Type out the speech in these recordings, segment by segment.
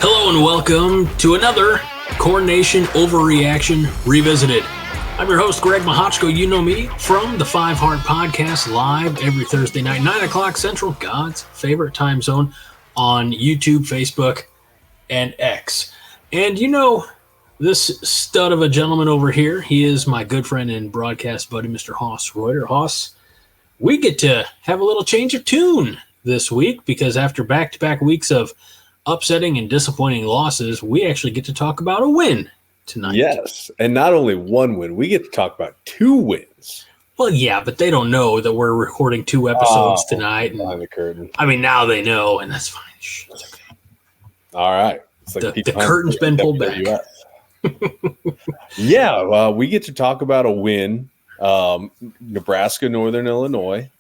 Hello and welcome to another CornNation Overreaction Revisited. I'm your host, Greg Mahochko. You know me from the 5 Heart Podcast, live every Thursday night, 9 o'clock Central, God's favorite time zone, on YouTube, Facebook, and X. And you know this stud of a gentleman over here, he is my good friend and broadcast buddy, Mr. Hoss Reuter. Hoss, we get to have a little change of tune this week because after back-to-back weeks of upsetting and disappointing losses, we actually get to talk about a win tonight. Yes, and not only one win, we get to talk about 2 wins. Well, yeah, but they don't know that we're recording 2 episodes tonight. Behind the curtain. I mean, now they know, and that's fine. Shh, it's okay. All right. It's like the curtain's been pulled back. Yeah, we get to talk about a win. Nebraska, Northern Illinois,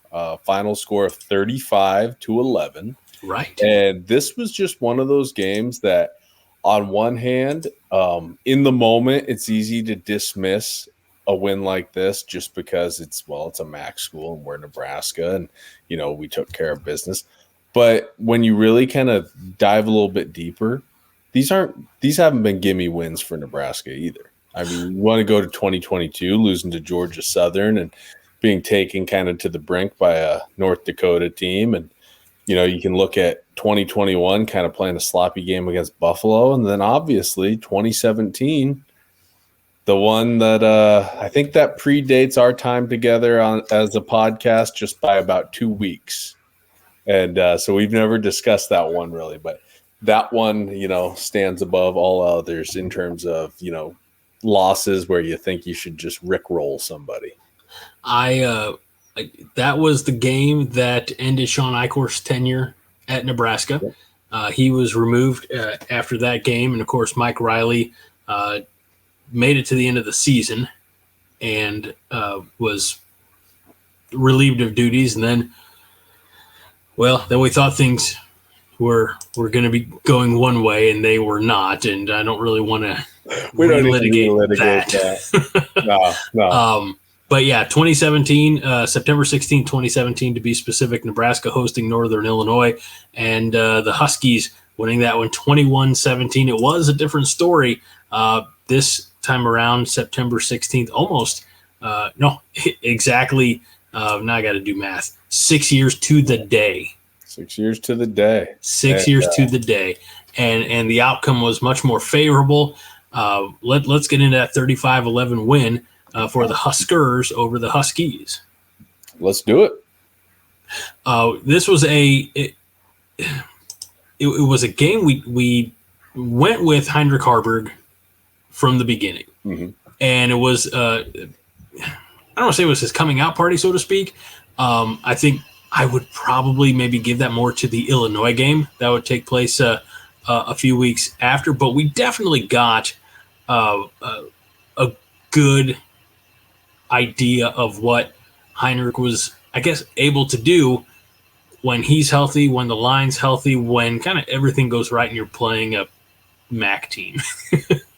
final score of 35-11. Right. And this was just one of those games that, on one hand, in the moment, it's easy to dismiss a win like this just because it's a MAC school and we're Nebraska and, we took care of business. But when you really kind of dive a little bit deeper, these haven't been gimme wins for Nebraska either. I mean, you want to go to 2022, losing to Georgia Southern and being taken kind of to the brink by a North Dakota team. And, you can look at 2021 kind of playing a sloppy game against Buffalo. And then obviously 2017, the one that I think that predates our time together as a podcast just by about 2 weeks. And so we've never discussed that one really, but that one, stands above all others in terms of, losses where you think you should just rickroll somebody. That was the game that ended Sean Eichhorst's tenure at Nebraska. He was removed after that game. And, of course, Mike Riley made it to the end of the season and was relieved of duties. And then we thought things were going to be going one way, and they were not. And I don't really want to relitigate that. No. But yeah, 2017, September 16, 2017, to be specific, Nebraska hosting Northern Illinois, and the Huskies winning that one 21-17. It was a different story this time around, September 16th, exactly. Now I got to do math. 6 years to the day. 6 years to the day. 6 years to the day. And the outcome was much more favorable. Let's get into that 35-11 win for the HuskERS over the Huskies. Let's do it. This was it was a game we went with Heinrich Haarberg from the beginning. Mm-hmm. And it was I don't want to say it was his coming out party, so to speak. I think I would probably maybe give that more to the Illinois game that would take place a few weeks after. But we definitely got a good idea of what Heinrich was, I guess, able to do when he's healthy, when the line's healthy, when kind of everything goes right and you're playing a MAC team.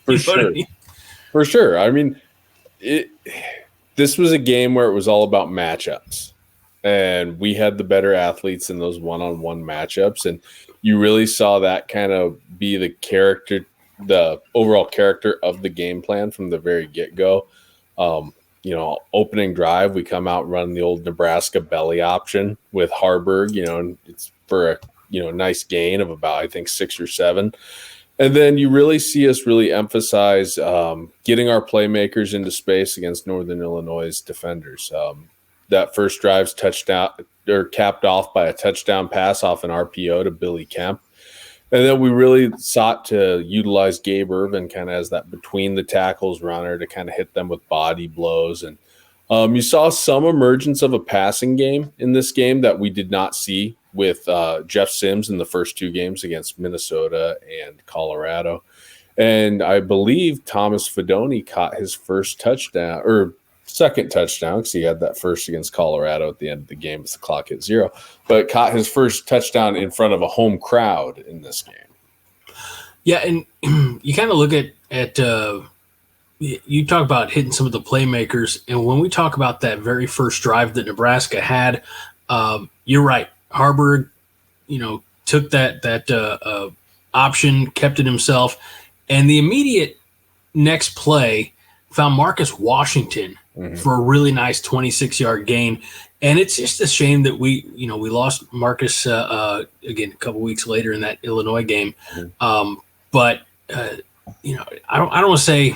For sure. I mean? For sure. I mean, this was a game where it was all about matchups. And we had the better athletes in those one-on-one matchups. And you really saw that kind of be the overall character of the game plan from the very get-go. Opening drive, we come out running the old Nebraska belly option with Haarberg, and it's for a nice gain of about, I think, 6 or 7. And then you really see us really emphasize getting our playmakers into space against Northern Illinois' defenders. That first drive's touchdown or capped off by a touchdown pass off an RPO to Billy Kemp. And then we really sought to utilize Gabe Irvin kind of as that between the tackles runner to kind of hit them with body blows. And you saw some emergence of a passing game in this game that we did not see with Jeff Sims in the first 2 games against Minnesota and Colorado. And I believe Thomas Fedoni caught his first touchdown or second touchdown because he had that first against Colorado at the end of the game with the clock at 0, but caught his first touchdown in front of a home crowd in this game. Yeah, and you kind of look at you talk about hitting some of the playmakers, and when we talk about that very first drive that Nebraska had, you're right. Haarberg, took that option, kept it himself. And the immediate next play found Marcus Washington for a really nice 26-yard gain. And it's just a shame that we lost Marcus again a couple weeks later in that Illinois game. But I don't want to say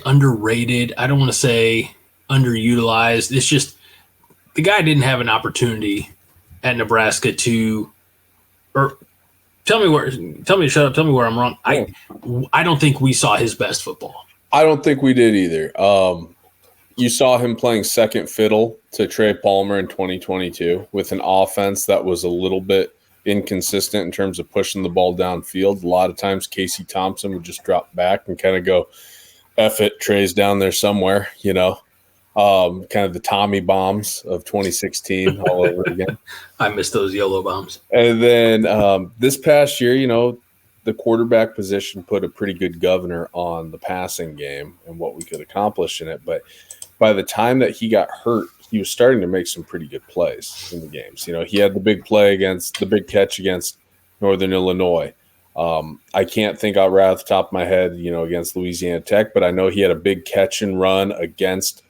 underrated. I don't want to say underutilized. It's just the guy didn't have an opportunity at Nebraska to, or tell me to shut up. Tell me where I'm wrong. I don't think we saw his best football. I don't think we did either. You saw him playing second fiddle to Trey Palmer in 2022 with an offense that was a little bit inconsistent in terms of pushing the ball downfield. A lot of times Casey Thompson would just drop back and kind of go, F it, Trey's down there somewhere, kind of the Tommy bombs of 2016 all over again. I miss those YOLO bombs. And then this past year, the quarterback position put a pretty good governor on the passing game and what we could accomplish in it. But by the time that he got hurt, he was starting to make some pretty good plays in the games. He had the big catch against Northern Illinois. I can't think out right off the top of my head, against Louisiana Tech, but I know he had a big catch and run against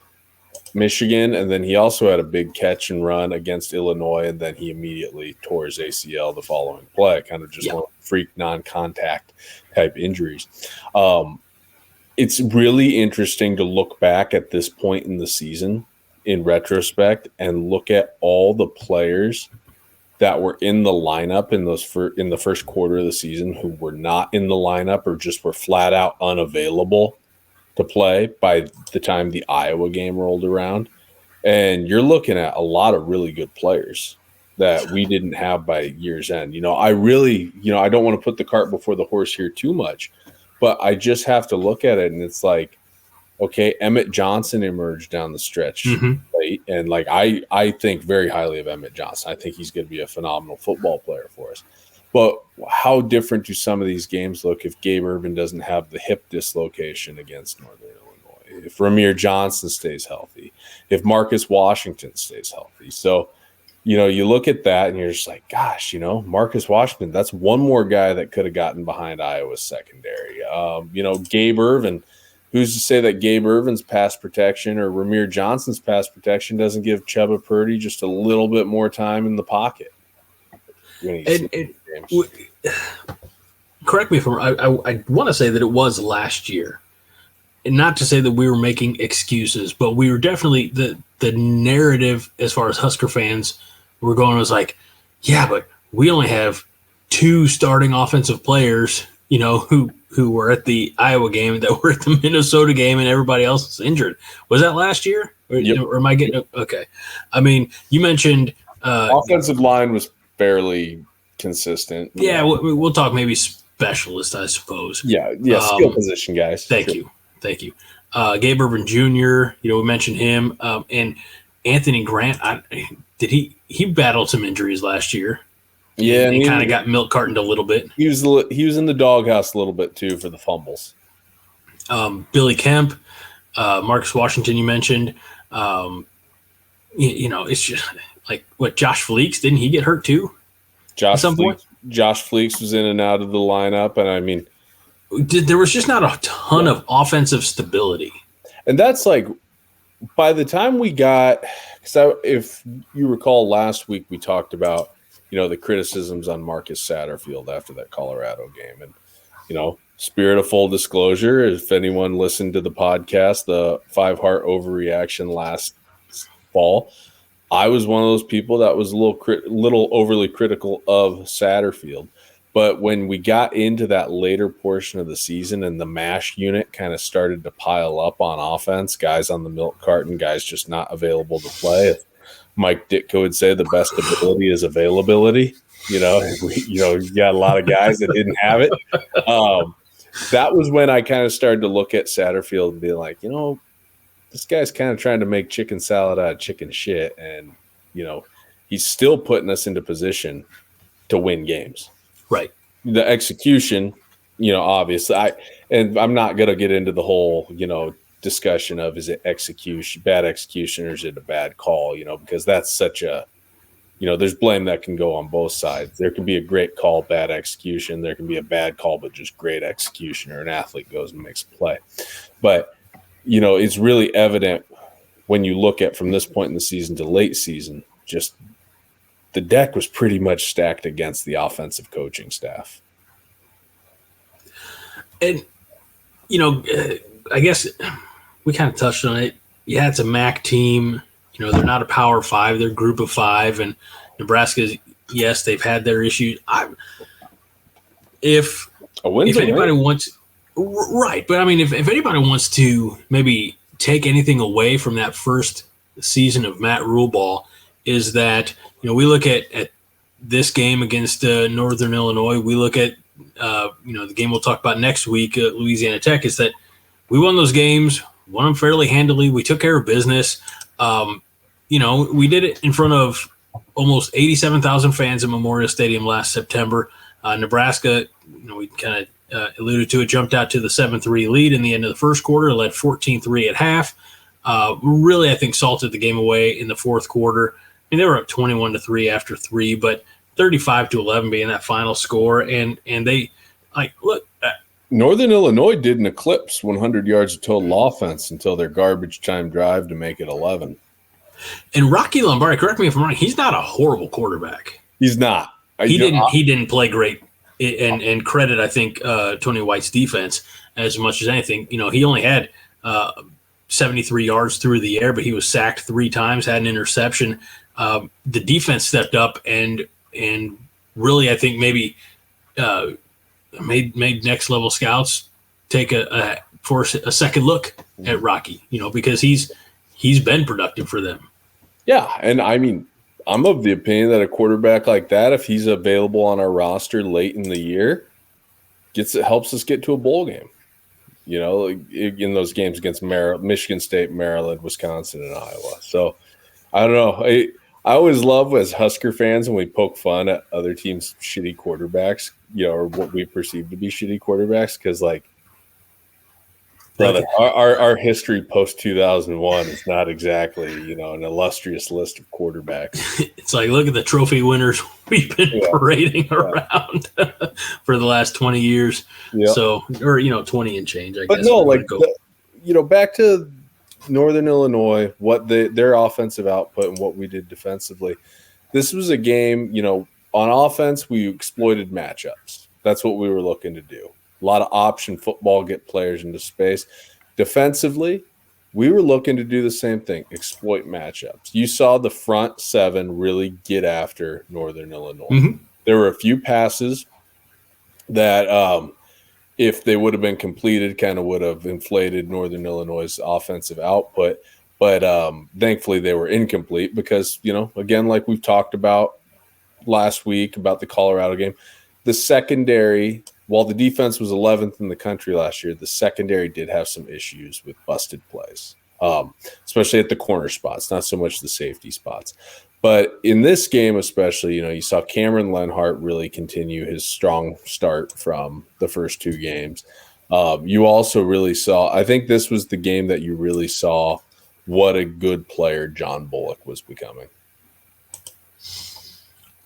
Michigan, and then he also had a big catch and run against Illinois, and then he immediately tore his ACL the following play, kind of just one freak non-contact type injuries. It's really interesting to look back at this point in the season in retrospect and look at all the players that were in the lineup in the first quarter of the season who were not in the lineup or just were flat out unavailable to play by the time the Iowa game rolled around. And you're looking at a lot of really good players that we didn't have by year's end. I don't want to put the cart before the horse here too much, but I just have to look at it and it's like, okay, Emmett Johnson emerged down the stretch late, and I think very highly of Emmett Johnson. I think he's going to be a phenomenal football player for us. But how different do some of these games look if Gabe Ervin doesn't have the hip dislocation against Northern Illinois? If Ramir Johnson stays healthy, if Marcus Washington stays healthy. So, you look at that and you're just like, gosh, Marcus Washington, that's one more guy that could have gotten behind Iowa's secondary. Gabe Ervin. Who's to say that Gabe Ervin's pass protection or Ramir Johnson's pass protection doesn't give Chuba Purdy just a little bit more time in the pocket? Correct me if I'm wrong. I want to say that it was last year. And not to say that we were making excuses, but we were definitely the narrative as far as Husker fans were going was like, yeah, but we only have 2 starting offensive players, who were at the Iowa game, that were at the Minnesota game, and everybody else is injured. Was that last year? Or am I getting – okay. I mean, you mentioned offensive line was fairly consistent. Yeah, we'll talk maybe specialist, I suppose. Yeah, skill position guys. Thank you. Gabe Ervin Jr., we mentioned him. And Anthony Grant, he battled some injuries last year. Yeah, and he kind of got milk cartoned a little bit. He was in the doghouse a little bit too for the fumbles. Billy Kemp, Marcus Washington, you mentioned. It's just like what Josh Fleeks, didn't he get hurt too? Josh Fleeks was in and out of the lineup, and I mean, there was just not a ton of offensive stability. And that's like by the time we got, because if you recall last week we talked about the criticisms on Marcus Satterfield after that Colorado game. And, spirit of full disclosure, if anyone listened to the podcast, the 5-heart overreaction last fall, I was one of those people that was a little overly critical of Satterfield. But when we got into that later portion of the season and the MASH unit kind of started to pile up on offense, guys on the milk carton, guys just not available to play, Mike Ditka would say the best ability is availability. You got a lot of guys that didn't have it. That was when I kind of started to look at Satterfield and be like, this guy's kind of trying to make chicken salad out of chicken shit. And, he's still putting us into position to win games. Right. The execution, obviously, I'm not going to get into the whole, discussion of is it bad execution or is it a bad call, because that's such a there's blame that can go on both sides. There can be a great call, bad execution. There can be a bad call, but just great execution, or an athlete goes and makes a play. But, it's really evident when you look at from this point in the season to late season, just the deck was pretty much stacked against the offensive coaching staff. And, I guess we kind of touched on it. Yeah, it's a MAC team. They're not a Power 5. They're a group of 5. And Nebraska, yes, they've had their issues. If anybody wants – right. But, if anybody wants to maybe take anything away from that first season of Matt Rhule ball is that, we look at this game against Northern Illinois. We look at, the game we'll talk about next week, Louisiana Tech, is that we won those games, won them fairly handily. We took care of business. We did it in front of almost 87,000 fans at Memorial Stadium last September. Nebraska, we kind of alluded to it, jumped out to the 7-3 lead in the end of the first quarter, led 14-3 at half. Really, I think, salted the game away in the fourth quarter. They were up 21-3 after 3, but 35-11 being that final score. And they, look. Northern Illinois didn't eclipse 100 yards of total offense until their garbage time drive to make it 11. And Rocky Lombardi, correct me if I'm wrong, he's not a horrible quarterback. He's not. He didn't play great. And credit, I think, Tony White's defense as much as anything. He only had 73 yards through the air, but he was sacked 3 times, had an interception. The defense stepped up and really, I think, maybe made next level scouts take a second look at Rocky. Because he's been productive for them. Yeah, and I'm of the opinion that a quarterback like that, if he's available on our roster late in the year, helps us get to a bowl game. In those games against Michigan State, Maryland, Wisconsin, and Iowa. So I don't know. I always love as Husker fans when we poke fun at other teams' shitty quarterbacks, or what we perceive to be shitty quarterbacks, because brother, our history post 2001 is not exactly, an illustrious list of quarterbacks. It's like, look at the trophy winners we've been parading around for the last 20 years. Yeah. So, or 20 and change, I guess. But no, back to Northern Illinois, what their offensive output and what we did defensively. This was a game, on offense, we exploited matchups. That's what we were looking to do. A lot of option football, get players into space. Defensively, we were looking to do the same thing, exploit matchups. You saw the front 7 really get after Northern Illinois. Mm-hmm. There were a few passes that, if they would have been completed, kind of would have inflated Northern Illinois' offensive output. But thankfully, they were incomplete because, again, like we've talked about last week about the Colorado game, the secondary – while the defense was 11th in the country last year, the secondary did have some issues with busted plays, especially at the corner spots, not so much the safety spots. But in this game especially, you saw Cameron Lenhart really continue his strong start from the first 2 games. You also really saw – I think this was the game that you really saw what a good player John Bullock was becoming.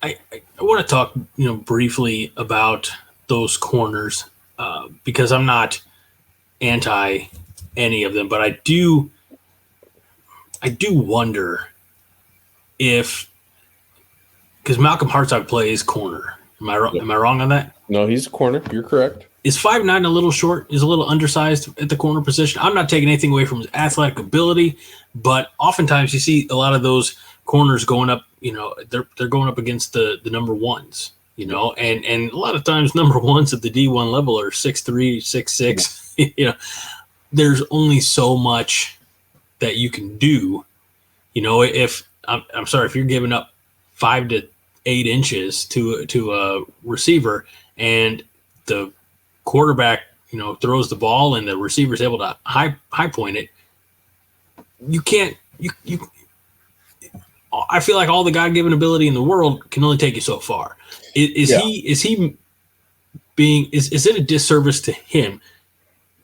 I want to talk, briefly about – those corners because I'm not anti any of them, but I do wonder if, because Malcolm Hartzog plays corner. Am I wrong on that? No, he's a corner. You're correct. Is 5'9" a little short? Is a little undersized at the corner position? I'm not taking anything away from his athletic ability, but oftentimes you see a lot of those corners going up. They're going up against the number 1s. And a lot of times number 1s at the D1 level are 6'3", 6'6". There's only so much that you can do. If I'm sorry, if you're giving up 5 to 8 inches to a receiver and the quarterback, throws the ball and the receiver's able to high point it, you can't. I feel like all the God-given ability in the world can only take you so far. Is it a disservice to him?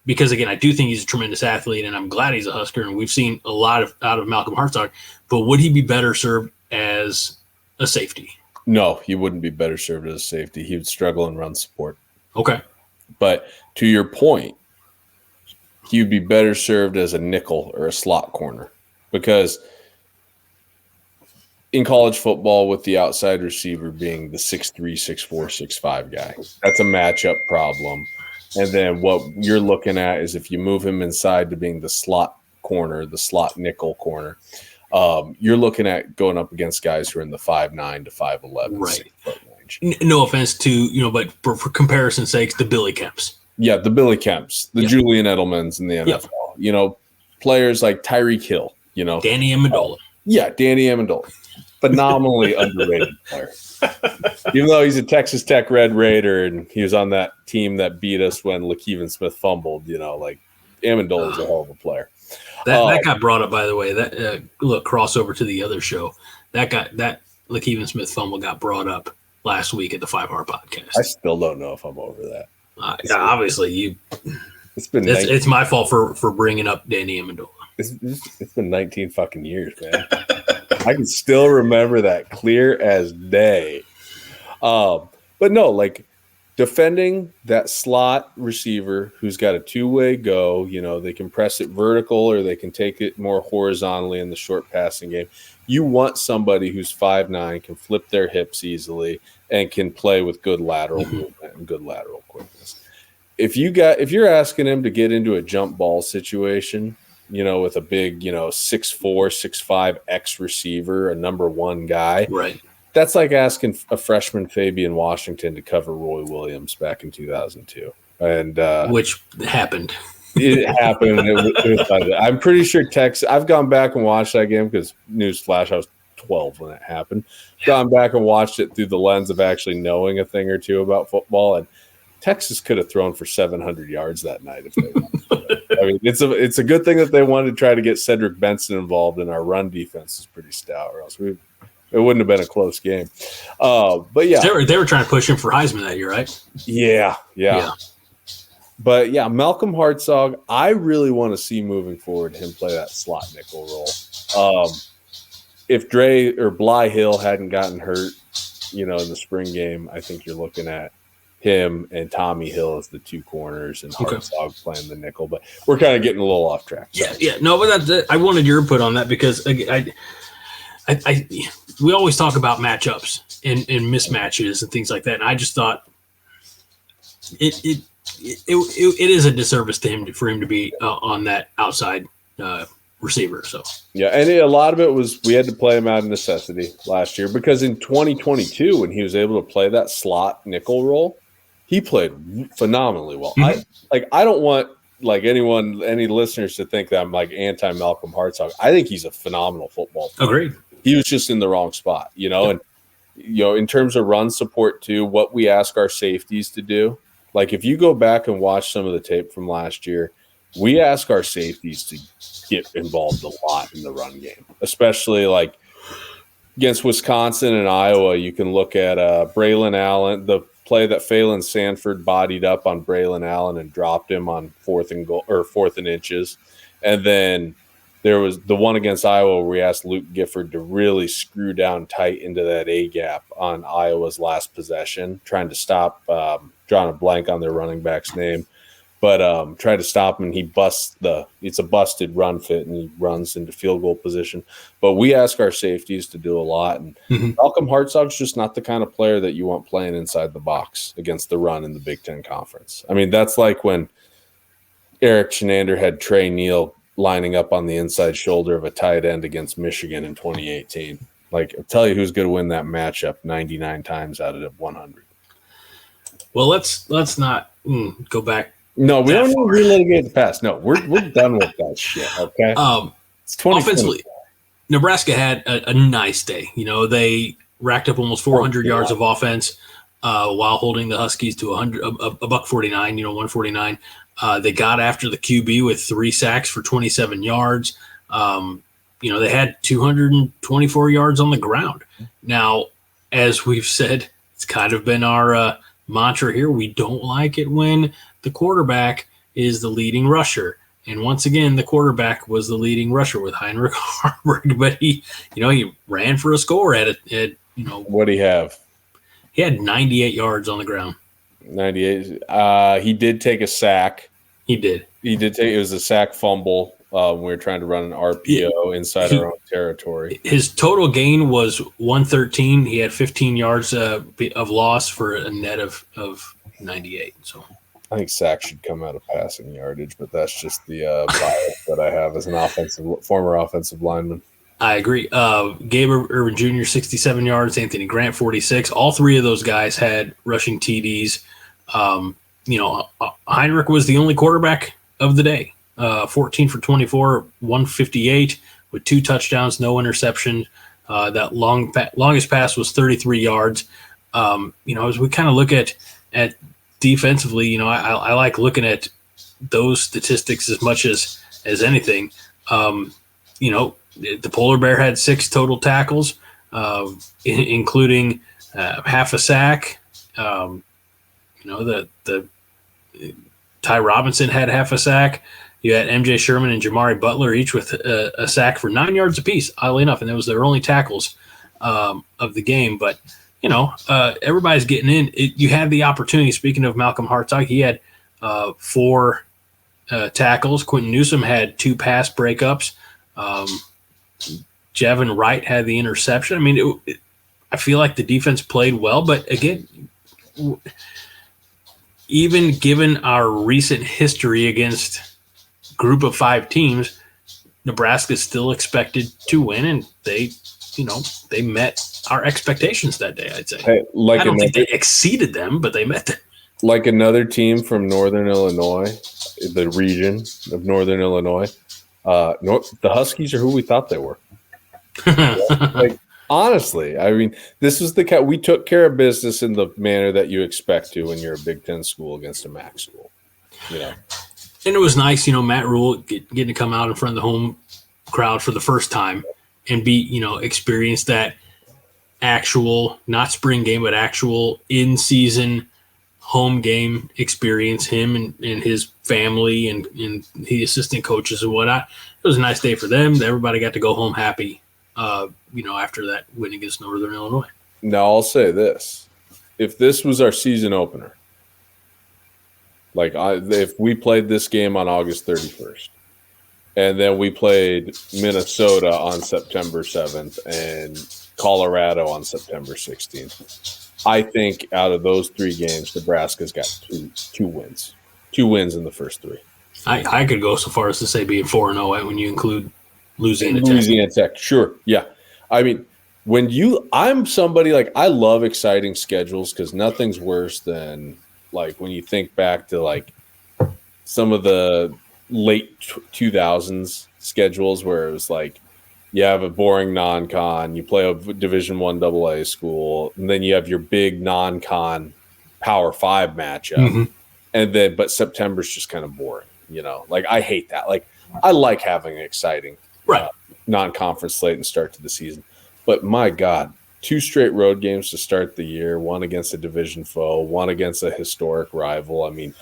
Because again, I do think he's a tremendous athlete, and I'm glad he's a Husker, and we've seen a lot out of Malcolm Hartzog. But would he be better served as a safety? No, he wouldn't be better served as a safety. He would struggle in run support. Okay. But to your point, he would be better served as a nickel or a slot corner, because in college football, with the outside receiver being the 6'3", 6'4", 6'5" guy, that's a matchup problem. And then what you're looking at is if you move him inside to being the slot corner, the slot nickel corner, you're looking at going up against guys who are in the 5'9" to 5'11" right. 6 foot range. No offense to, but for comparison's sake, the Billy Kemps. Yeah, the Billy Kemps, the Julian Edelmans in the NFL. Players like Tyreek Hill, Danny Amendola. Danny Amendola. Phenomenally underrated player. Even though he's a Texas Tech Red Raider and he was on that team that beat us when LaKeven Smith fumbled, Amendola is a hell of a player. That got brought up, by the way. That look, crossover to the other show. That LaKeven Smith fumble got brought up last week at the 5 Heart Podcast. I still don't know if I'm over that. Obviously, it's my fault for bringing up Danny Amendola. It's been 19 fucking years, man. I can still remember that clear as day. But no, defending that slot receiver who's got a two-way go, they can press it vertical or they can take it more horizontally in the short passing game. You want somebody who's 5'9", can flip their hips easily, and can play with good lateral movement and good lateral quickness. If you're asking him to get into a jump ball situation, with a big, 6'4", 6'5" X receiver, a number one guy. Right. That's like asking a freshman Fabian Washington to cover Roy Williams back in 2002. And which happened. It happened. I'm pretty sure Texas. I've gone back and watched that game because, newsflash, I was 12 when it happened. Gone back and watched it through the lens of actually knowing a thing or two about football, and Texas could have thrown for 700 yards that night if they wanted. I mean, it's a good thing that they wanted to try to get Cedric Benson involved, and our run defense is pretty stout, or else it wouldn't have been a close game. But yeah, they were trying to push him for Heisman that year, right? Yeah. But yeah, Malcolm Hartzog, I really want to see moving forward him play that slot nickel role. If Dre or Bly Hill hadn't gotten hurt, in the spring game, I think you're looking at him and Tommy Hill as the two corners and Hartzog playing the nickel. But we're kind of getting a little off track. So. Yeah. No, but I wanted your input on that because we always talk about matchups and mismatches and things like that. And I just thought it is a disservice to him for him to be on that outside receiver. So yeah, and a lot of it was we had to play him out of necessity last year because in 2022 when he was able to play that slot nickel role, he played phenomenally well. Mm-hmm. I don't want any listeners to think that I'm anti Malcolm Hartzog. I think he's a phenomenal football player. Agreed. He was just in the wrong spot, and in terms of run support too, what we ask our safeties to do. If you go back and watch some of the tape from last year, we ask our safeties to get involved a lot in the run game, especially against Wisconsin and Iowa. You can look at Braylon Allen, the play that Phelan Sanford bodied up on Braylon Allen and dropped him on 4th and inches. And then there was the one against Iowa where we asked Luke Gifford to really screw down tight into that A gap on Iowa's last possession, trying to stop, drawing a blank on their running back's name, but tried to stop him, and he busts it's a busted run fit, and he runs into field goal position. But we ask our safeties to do a lot, and Malcolm Hartzog's just not the kind of player that you want playing inside the box against the run in the Big Ten Conference. I mean, that's like when Eric Chenander had Trey Neal lining up on the inside shoulder of a tight end against Michigan in 2018. I'll tell you who's going to win that matchup 99 times out of 100. Well, let's not go back. No, we don't need to relitigate the past. No, we're done with that shit. Okay. It's 2020. Offensively, Nebraska had a nice day. They racked up almost 400 yards of offense while holding the Huskies to a $149. 149. They got after the QB with 3 sacks for 27 yards. They had 224 yards on the ground. Now, as we've said, it's kind of been our mantra here. We don't like it when the quarterback is the leading rusher. And once again, the quarterback was the leading rusher with Heinrich Haarberg, but he ran for a score at What do you have? He had 98 yards on the ground. 98. He did take a sack. He did. It was a sack fumble when we were trying to run an RPO inside our own territory. His total gain was 113. He had 15 yards of loss for a net of 98. So I think sacks should come out of passing yardage, but that's just the bias that I have as an former offensive lineman. I agree. Gabe Irvin Jr., 67 yards. Anthony Grant, 46. All three of those guys had rushing TDs. Heinrich was the only quarterback of the day. 14 for 24, 158 with 2 touchdowns, no interception. That longest pass was 33 yards. As we kind of look at defensively, I like looking at those statistics as much as anything. The Polar Bear had 6 total tackles, including half a sack. The Ty Robinson had half a sack. You had MJ Sherman and Jamari Butler each with a sack for 9 yards apiece, oddly enough, and that was their only tackles of the game. But everybody's getting in. You had the opportunity. Speaking of Malcolm Hartog, he had 4 tackles. Quentin Newsom had 2 pass breakups. Jevin Wright had the interception. I mean, I feel like the defense played well, but again, even given our recent history against group of 5 teams, Nebraska is still expected to win, and they met our expectations that day, I'd say. Hey, I don't think they exceeded them, but they met them. Like another team from Northern Illinois, the region of Northern Illinois, the Huskies are who we thought they were. Honestly, I mean, this was we took care of business in the manner that you expect to when you're a Big Ten school against a MAC school. And it was nice, Matt Rhule getting to come out in front of the home crowd for the first time and experience that actual, not spring game, but actual in-season home game experience, him and his family and the assistant coaches and whatnot. It was a nice day for them. Everybody got to go home happy, after that win against Northern Illinois. Now, I'll say this. If this was our season opener, if we played this game on August 31st, and then we played Minnesota on September 7th and Colorado on September 16th, I think out of those 3 games, Nebraska's got two wins. 2 wins in the first 3. I could go so far as to say being 4-0 when you include Louisiana Tech. Sure, yeah. I mean, I'm somebody I love exciting schedules because nothing's worse than when you think back to some of the late 2000s schedules where it was you have a boring non-con, you play a Division I AA school, and then you have your big non-con Power 5 matchup, and but September's just kind of boring. I hate that. I like having an exciting non-conference slate and start to the season, but my God, 2 straight road games to start the year, one against a division foe, one against a historic rival. I mean,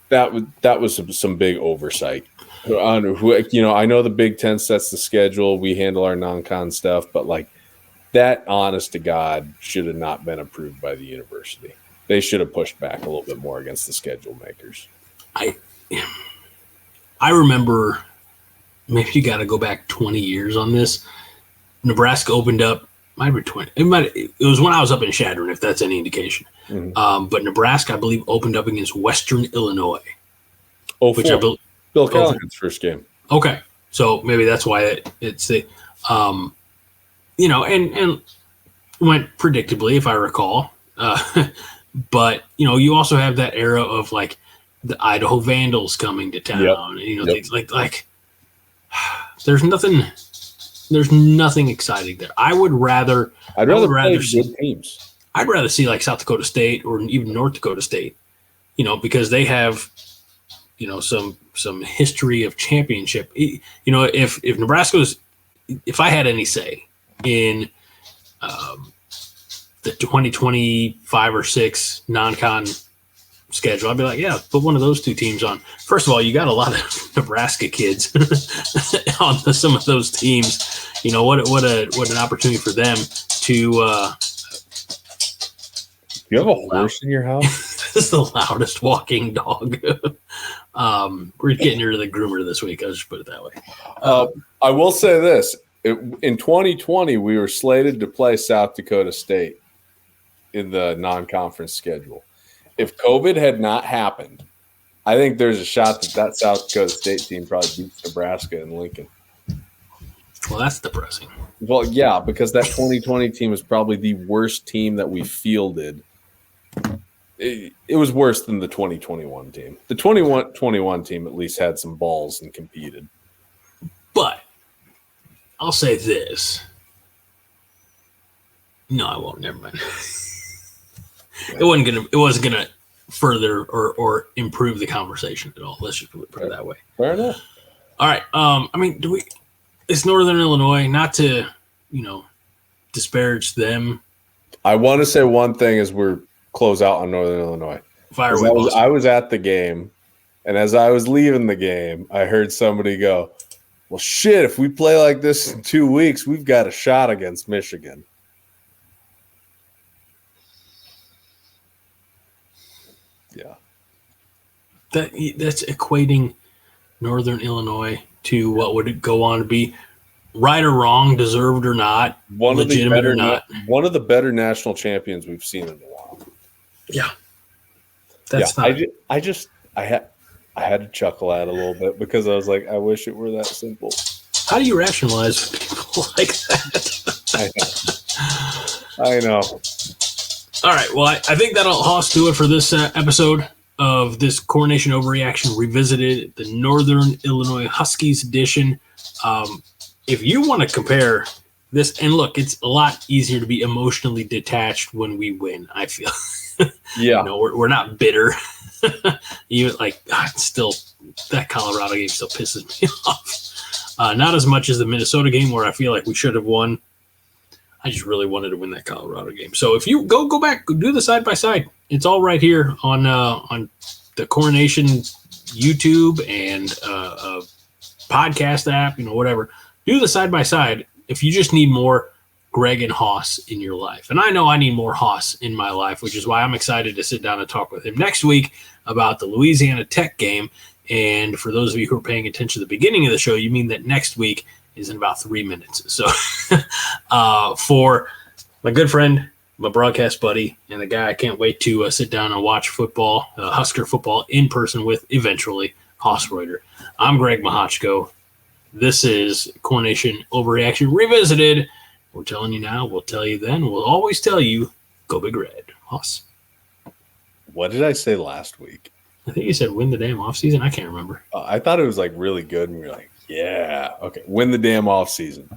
that was some big oversight. I know the Big Ten sets the schedule. We handle our non-con stuff, but that, honest to God, should have not been approved by the university. They should have pushed back a little bit more against the schedule makers. I remember, maybe you got to go back 20 years on this. Nebraska opened up. Might be 20. It was when I was up in Chadron, if that's any indication. But Nebraska, I believe, opened up against Western Illinois. Which I believe Bill Callahan's first game. Okay, so maybe that's why it's the, and went predictably, if I recall. But you also have that era of the Idaho Vandals coming to town. Things like there's nothing exciting there. I'd rather see good teams. I'd rather see South Dakota State or even North Dakota State, because they have, some history of championship. If Nebraska was, if I had any say in the 2025 or 6 non-con schedule, I'd be yeah, put one of those 2 teams on. First of all, you got a lot of Nebraska kids on some of those teams. What an opportunity for them to you have a horse in your house? This is the loudest walking dog. We're getting her to the groomer this week. I'll just put it that way. I will say this. In 2020, we were slated to play South Dakota State in the non-conference schedule. If COVID had not happened, I think there's a shot that South Dakota State team probably beats Nebraska and Lincoln. Well, that's depressing. Well, yeah, because that 2020 team was probably the worst team that we fielded. It was worse than the 2021 team. The 2021 team at least had some balls and competed. But I'll say this. No, I won't. Never mind. It wasn't gonna further or improve the conversation at all. Let's just put it that way. Fair enough. All right. I mean, it's Northern Illinois, not to, disparage them. I want to say one thing as we're close out on Northern Illinois. I was at the game, and as I was leaving the game, I heard somebody go, well, shit, if we play like this in 2 weeks, we've got a shot against Michigan. Yeah. That's equating Northern Illinois to what would it go on to be, right or wrong, deserved or not, legitimate or not. One of the better national champions we've seen in a while. Yeah. I had to chuckle at it a little bit because I was like, I wish it were that simple. How do you rationalize people like that? I know. All right. Well, I think that'll do it for this episode of this CornNation Overreaction Revisited, the Northern Illinois Huskies edition. If you want to compare this, and look, it's a lot easier to be emotionally detached when we win, I feel. Yeah. We're not bitter. Even still, that Colorado game still pisses me off. Not as much as the Minnesota game where I feel like we should have won. I just really wanted to win that Colorado game. So if you go back, do the side by side. It's all right here on the CornNation YouTube and podcast app, whatever. Do the side by side if you just need more Greg and Haas in your life. And I know I need more Haas in my life, which is why I'm excited to sit down and talk with him next week about the Louisiana Tech game. And for those of you who are paying attention at the beginning of the show, you mean that next week is in about 3 minutes. So for my good friend, my broadcast buddy, and the guy I can't wait to sit down and watch football, Husker football in person with eventually, Haas Reuter. I'm Greg Mahochko. This is CornNation Overreaction Revisited. We're telling you now, we'll tell you then, we'll always tell you, go Big Red. Haas. What did I say last week? I think you said win the damn offseason. I can't remember. I thought it was really good, and we were like, yeah, okay, win the damn offseason.